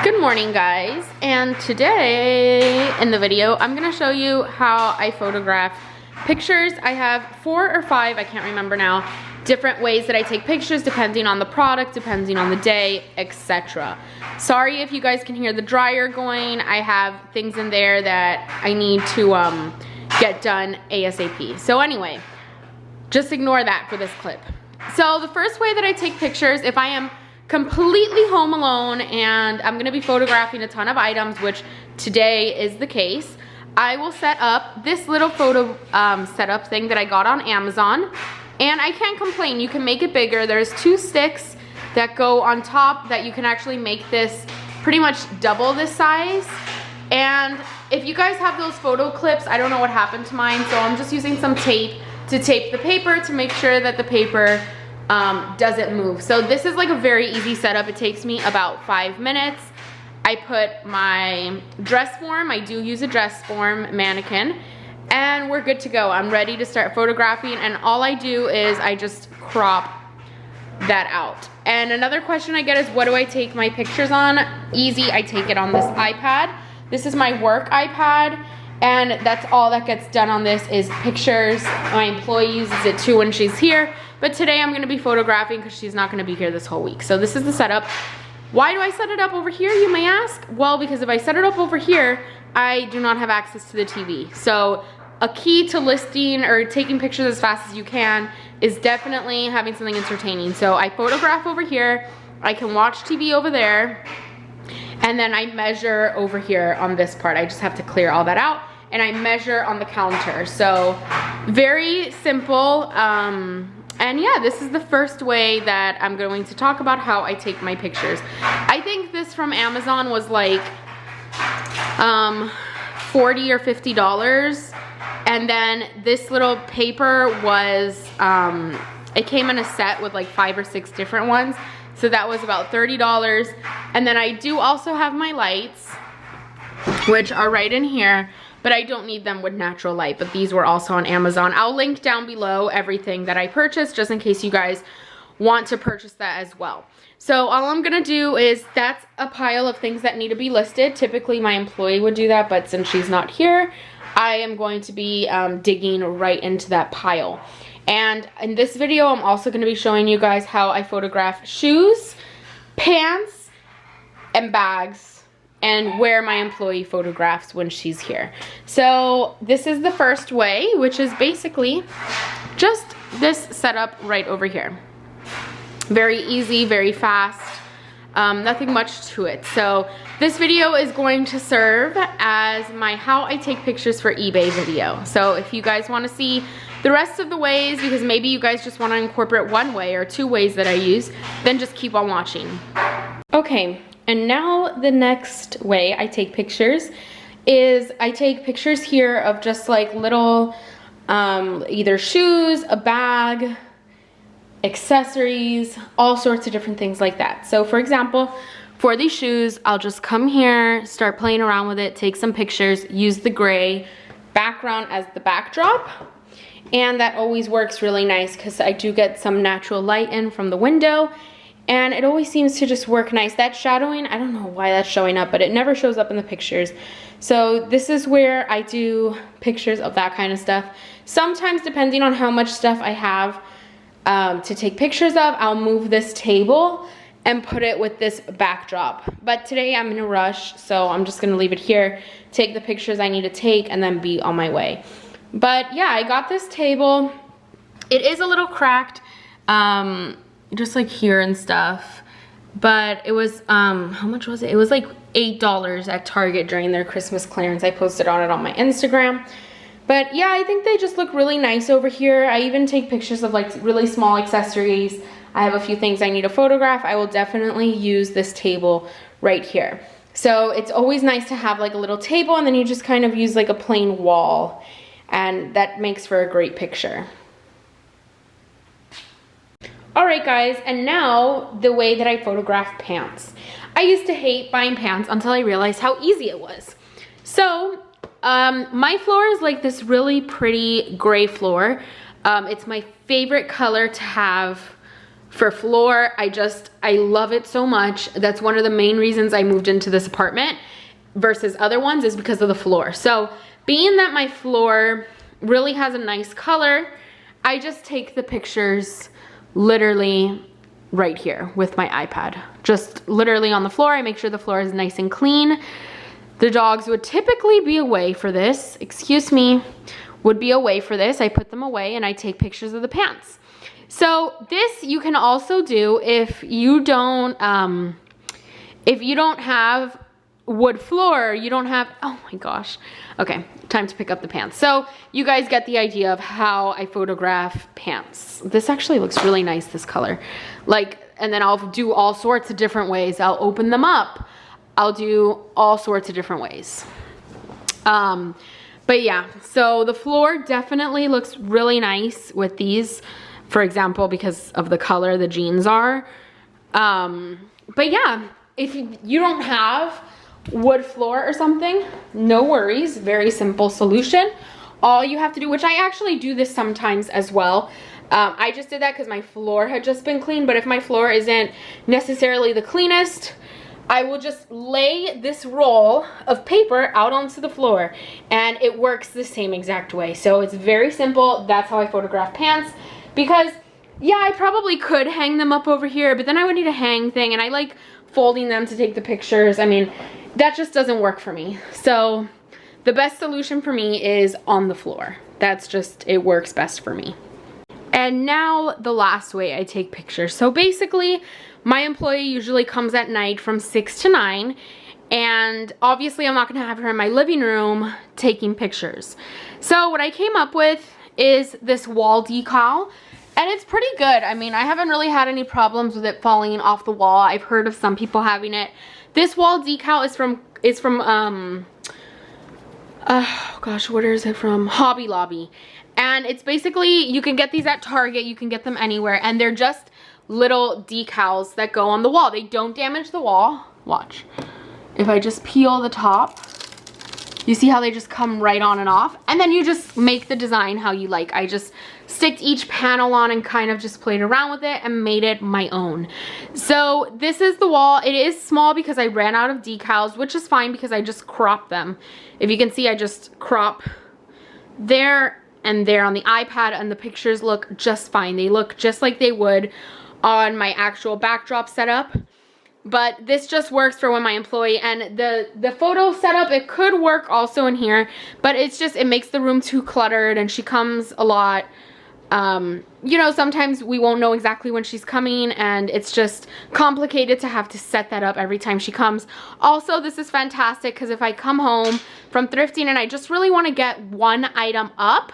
Good morning, guys, and today in the video I'm going to show you how I photograph pictures. I have 4 or 5, I can't remember now, different ways that I take pictures depending on the product, depending on the day, etc. Sorry if you guys can hear the dryer going. I have things in there that I need to get done ASAP. So anyway, just ignore that for this clip. So the first way that I take pictures, if I am completely home alone and I'm gonna be photographing a ton of items, which today is the case, I will set up this little photo setup thing that I got on Amazon, and I can't complain. You can make it bigger. There's 2 sticks that go on top that you can actually make this pretty much double this size. And if you guys have those photo clips, I don't know what happened to mine, so I'm just using some tape to tape the paper to make sure that the paper doesn't move. So this is like a very easy setup. It takes me about 5 minutes. I put my dress form, I do use a dress form mannequin, and we're good to go. I'm ready to start photographing, and all I do is I just crop that out. And another question I get is, what do I take my pictures on? Easy, I take it on this iPad. This is my work iPad, and that's all that gets done on this is pictures. My employee uses it too when she's here, but today I'm gonna be photographing because she's not gonna be here this whole week. So this is the setup. Why do I set it up over here, you may ask? Well, because if I set it up over here, I do not have access to the TV. So a key to listing or taking pictures as fast as you can is definitely having something entertaining. So I photograph over here, I can watch TV over there, and then I measure over here on this part. I just have to clear all that out, and I measure on the counter. So very simple. And yeah, this is the first way that I'm going to talk about how I take my pictures. I think this from Amazon was like $40 or $50. And then this little paper was, it came in a set with like 5 or 6 different ones. So that was about $30. And then I do also have my lights, which are right in here, but I don't need them with natural light, but these were also on Amazon. I'll link down below everything that I purchased just in case you guys want to purchase that as well. So all I'm gonna do is, that's a pile of things that need to be listed. Typically my employee would do that, but since she's not here, I am going to be digging right into that pile. And in this video, I'm also gonna be showing you guys how I photograph shoes, pants, and bags, and where my employee photographs when she's here. So this is the first way, which is basically just this setup right over here. Very easy, very fast, nothing much to it. So this video is going to serve as my how I take pictures for eBay video. So if you guys want to see the rest of the ways, because maybe you guys just want to incorporate 1 way or 2 ways that I use, then just keep on watching. Okay. And now the next way I take pictures is I take pictures here of just like little either shoes, a bag, accessories, all sorts of different things like that. So for example, for these shoes, I'll just come here, start playing around with it, take some pictures, use the gray background as the backdrop. And that always works really nice because I do get some natural light in from the window. And it always seems to just work nice. That shadowing, I don't know why that's showing up, but it never shows up in the pictures. So this is where I do pictures of that kind of stuff. Sometimes, depending on how much stuff I have to take pictures of, I'll move this table and put it with this backdrop. But today I'm in a rush, so I'm just gonna leave it here, take the pictures I need to take, and then be on my way. But yeah, I got this table. It is a little cracked. Just like here and stuff, but it was how much was it? It was like $8 at Target during their Christmas clearance. I posted on it on my Instagram. But yeah, I think they just look really nice over here. I even take pictures of like really small accessories. I have a few things I need to photograph. I will definitely use this table right here. So it's always nice to have like a little table, and then you just kind of use like a plain wall, and that makes for a great picture. Alright guys, and now the way that I photograph pants. I used to hate buying pants until I realized how easy it was. So, my floor is like this really pretty gray floor. It's my favorite color to have For floor, I love it so much. That's one of the main reasons I moved into this apartment versus other ones, is because of the floor. So being that my floor really has a nice color, I just take the pictures literally right here with my iPad. Just literally on the floor. I make sure the floor is nice and clean. The dogs would typically be away for this. Excuse me, would be away for this. I put them away and I take pictures of the pants. So this you can also do if you don't have wood floor, you don't have, oh my gosh. Okay, time to pick up the pants. So you guys get the idea of how I photograph pants. This actually looks really nice, this color. Like, and then I'll do all sorts of different ways. I'll open them up. I'll do all sorts of different ways. But yeah, so the floor definitely looks really nice with these, for example, because of the color the jeans are. But yeah, if you don't have wood floor or something, no worries, very simple solution. All you have to do, which I actually do this sometimes as well. I just did that because my floor had just been cleaned, but if my floor isn't necessarily the cleanest, I will just lay this roll of paper out onto the floor and it works the same exact way. So it's very simple. That's how I photograph pants, because yeah, I probably could hang them up over here, but then I would need a hang thing, and I like folding them to take the pictures. I mean, that just doesn't work for me. So the best solution for me is on the floor. That's just, it works best for me. And now the last way I take pictures. So basically, my employee usually comes at night from 6 to 9, and obviously I'm not gonna have her in my living room taking pictures. So what I came up with is this wall decal, and it's pretty good. I mean, I haven't really had any problems with it falling off the wall. I've heard of some people having it. This wall decal is from oh gosh, where is it from? Hobby Lobby. And it's basically, you can get these at Target, you can get them anywhere, and they're just little decals that go on the wall. They don't damage the wall. Watch. If I just peel the top, you see how they just come right on and off? And then you just make the design how you like. I just sticked each panel on and kind of just played around with it and made it my own. So this is the wall. It is small because I ran out of decals, which is fine because I just cropped them. If you can see, I just crop there and there on the iPad, and the pictures look just fine. They look just like they would on my actual backdrop setup. But this just works for when my employee, and the photo setup, it could work also in here, but it's just, it makes the room too cluttered, and she comes a lot. You know, sometimes we won't know exactly when she's coming, and it's just complicated to have to set that up every time she comes. Also, this is fantastic because if I come home from thrifting and I just really want to get one item up,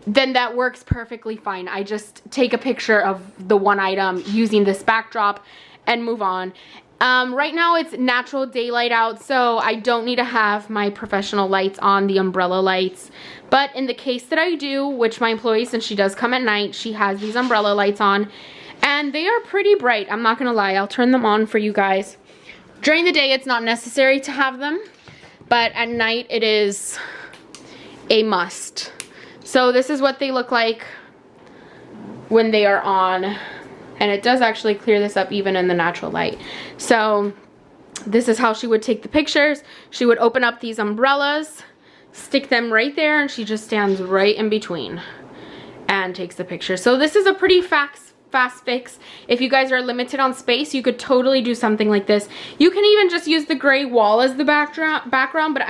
then that works perfectly fine. I just take a picture of the one item using this backdrop and move on. Right now it's natural daylight out, so I don't need to have my professional lights on, the umbrella lights. But in the case that I do, which my employee, since she does come at night, she has these umbrella lights on, and they are pretty bright. I'm not gonna lie, I'll turn them on for you guys. During the day, it's not necessary to have them, but at night it is a must. So this is what they look like when they are on, and it does actually clear this up even in the natural light. So this is how she would take the pictures. She would open up these umbrellas, stick them right there, and she just stands right in between and takes the picture. So this is a pretty fast fix. If you guys are limited on space, you could totally do something like this. You can even just use the gray wall as the background, but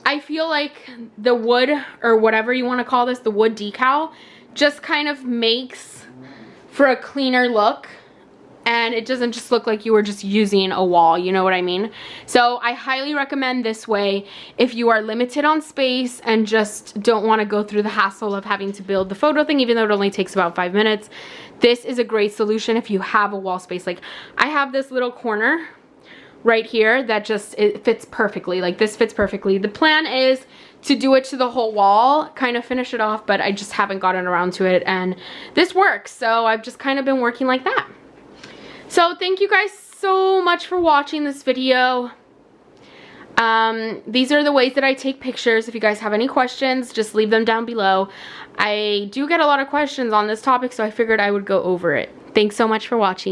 I feel like the wood, or whatever you want to call this, the wood decal, just kind of makes for a cleaner look, and it doesn't just look like you were just using a wall, you know what I mean? So I highly recommend this way if you are limited on space and just don't want to go through the hassle of having to build the photo thing, even though it only takes about 5 minutes. This is a great solution if you have a wall space. Like, I have this little corner right here that just, it fits perfectly. Like, this fits perfectly. The plan is to do it to the whole wall, kind of finish it off, but I just haven't gotten around to it, and this works. So I've just kind of been working like that. So thank you guys so much for watching this video. These are the ways that I take pictures. If you guys have any questions, just leave them down below. I do get a lot of questions on this topic, so I figured I would go over it. Thanks so much for watching.